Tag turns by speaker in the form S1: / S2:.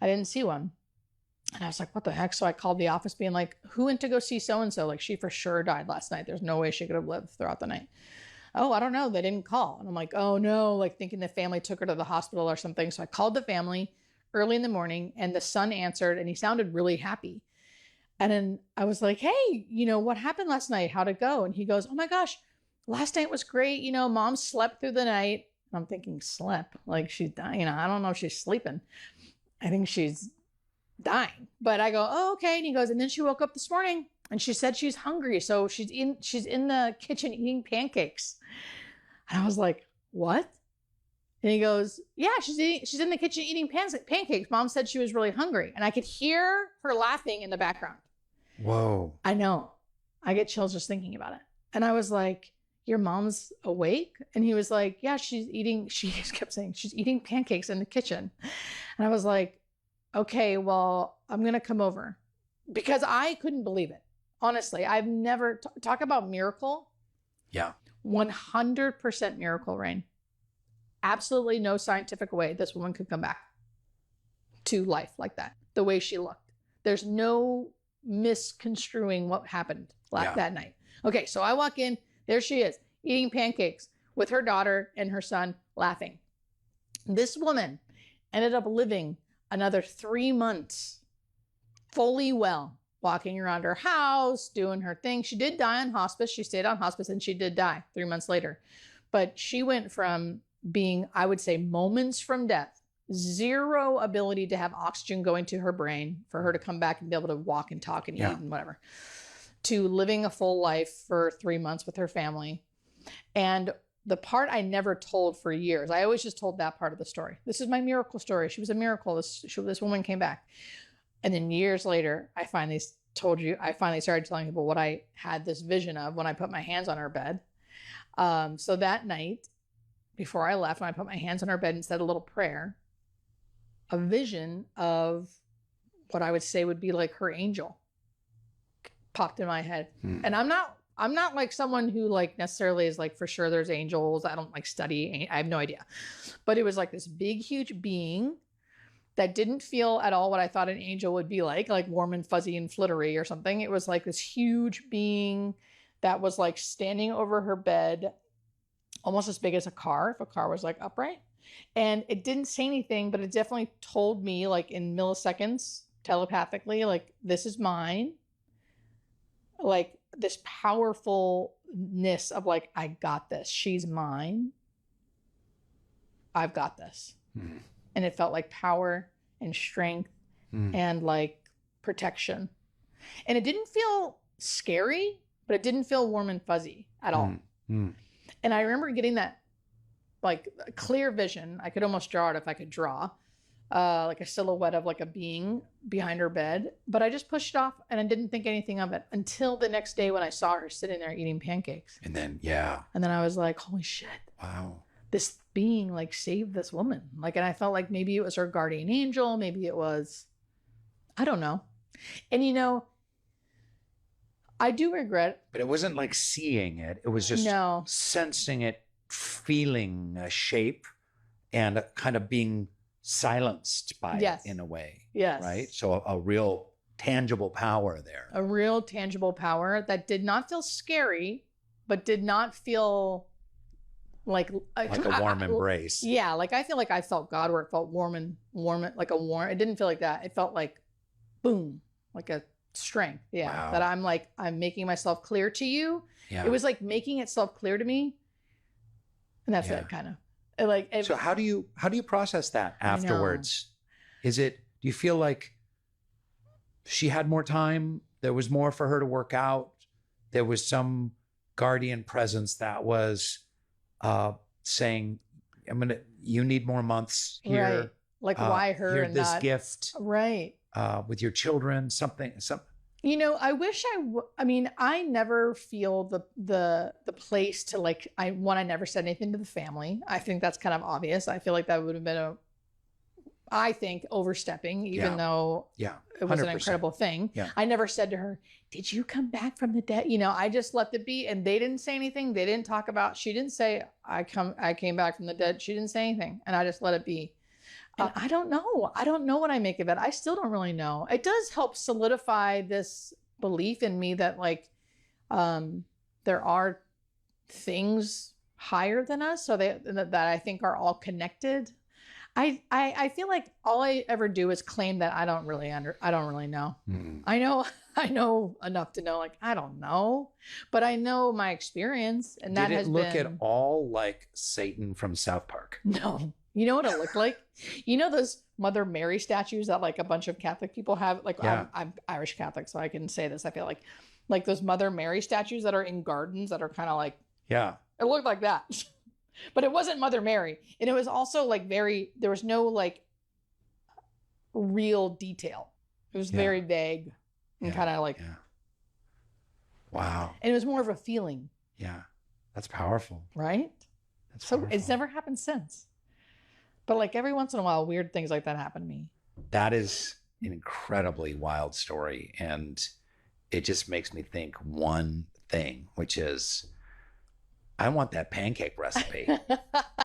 S1: I didn't see one. And I was like, what the heck? So I called the office being like, who went to go see so-and-so? Like, she for sure died last night. There's no way she could have lived throughout the night. Oh, I don't know. They didn't call. And I'm like, oh no, like thinking the family took her to the hospital or something. So I called the family early in the morning and the son answered and he sounded really happy. And then I was like, hey, what happened last night? How'd it go? And he goes, oh my gosh, last night was great. Mom slept through the night. And I'm thinking slept like she's dying. I don't know if she's sleeping. I think she's dying. But I go, oh, okay. And he goes, and then she woke up this morning and she said she's hungry. So she's in the kitchen eating pancakes. And I was like, what? And he goes, yeah, she's in the kitchen eating pancakes. Mom said she was really hungry. And I could hear her laughing in the background.
S2: Whoa.
S1: I know. I get chills just thinking about it. And I was like, your mom's awake? And he was like, yeah, she just kept saying, she's eating pancakes in the kitchen. And I was like, okay, well, I'm going to come over because I couldn't believe it. Honestly, I've never talk about miracle.
S2: Yeah.
S1: 100% miracle, Rain. Absolutely no scientific way this woman could come back to life like that, the way she looked. There's no misconstruing what happened that night. Okay, so I walk in, there she is, eating pancakes with her daughter and her son laughing. This woman ended up living another 3 months fully well, walking around her house, doing her thing. She did die on hospice. She stayed on hospice and she did die 3 months later. But she went from being, I would say, moments from death, zero ability to have oxygen going to her brain for her to come back and be able to walk and talk and eat and whatever, to living a full life for 3 months with her family. And the part I never told for years, I always just told that part of the story. This is my miracle story. She was a miracle. This woman came back. And then years later, I finally started telling people what I had this vision of when I put my hands on her bed. So that night, before I left, when I put my hands on her bed and said a little prayer, a vision of what I would say would be like her angel popped in my head. And I'm not like someone who like necessarily is like, for sure there's angels. I don't like study. I have no idea. But it was like this big, huge being that didn't feel at all what I thought an angel would be like warm and fuzzy and flittery or something. It was like this huge being that was like standing over her bed, almost as big as a car, if a car was like upright. And it didn't say anything, but it definitely told me like in milliseconds, telepathically, like, this is mine. Like this powerfulness of like, I got this. She's mine. I've got this. And it felt like power and strength and like protection. And it didn't feel scary, but it didn't feel warm and fuzzy at all. And I remember getting that like clear vision. I could almost draw it if I could draw, like a silhouette of like a being behind her bed. But I just pushed it off and I didn't think anything of it until the next day when I saw her sitting there eating pancakes.
S2: And then,
S1: And then I was like, holy shit.
S2: Wow.
S1: This being like saved this woman. Like, and I felt like maybe it was her guardian angel. Maybe it was, I don't know. And I do regret.
S2: But it wasn't like seeing it. It was just sensing it, feeling a shape and kind of being silenced by it in a way.
S1: Yes.
S2: Right? So a real tangible power there.
S1: A real tangible power that did not feel scary, but did not feel like
S2: a warm embrace.
S1: Yeah. Like I feel like I felt God where it felt warm, like a warm. It didn't feel like that. It felt like boom, like a strength. Yeah.
S2: Wow.
S1: That I'm making myself clear to you. Yeah. It was like making itself clear to me. And that's it kind of.
S2: So how do you process that afterwards? Do you feel like she had more time? There was more for her to work out. There was some guardian presence that was saying, you need more months here.
S1: Right. Like why her
S2: here,
S1: and
S2: this
S1: not
S2: gift.
S1: Right.
S2: With your children, something.
S1: I wish I never feel the place to like, I never said anything to the family. I think that's kind of obvious. I feel like that would have been overstepping, even though it was an incredible thing. Yeah. I never said to her, did you come back from the dead? I just let it be. And they didn't say anything. They didn't talk about, she didn't say, I came back from the dead. She didn't say anything. And I just let it be. And I don't know. I don't know what I make of it. I still don't really know. It does help solidify this belief in me that like there are things higher than us, so that I think are all connected. I feel like all I ever do is claim that I don't really know. I know enough to know, like, I don't know, but I know my experience, and that has
S2: look
S1: been
S2: at all like Satan from South Park.
S1: No. You know what it looked like? You know those Mother Mary statues that like a bunch of Catholic people have? Like I'm Irish Catholic, so I can say this. I feel like those Mother Mary statues that are in gardens that are kind of like,
S2: yeah,
S1: it looked like that. But it wasn't Mother Mary. And it was also like there was no like real detail. It was very vague and kind of like,
S2: wow.
S1: And it was more of a feeling.
S2: Yeah. That's powerful.
S1: Right?
S2: That's
S1: so
S2: powerful.
S1: It's never happened since. But like every once in a while, weird things like that happen to me.
S2: That is an incredibly wild story. And it just makes me think one thing, which is, I want that pancake recipe.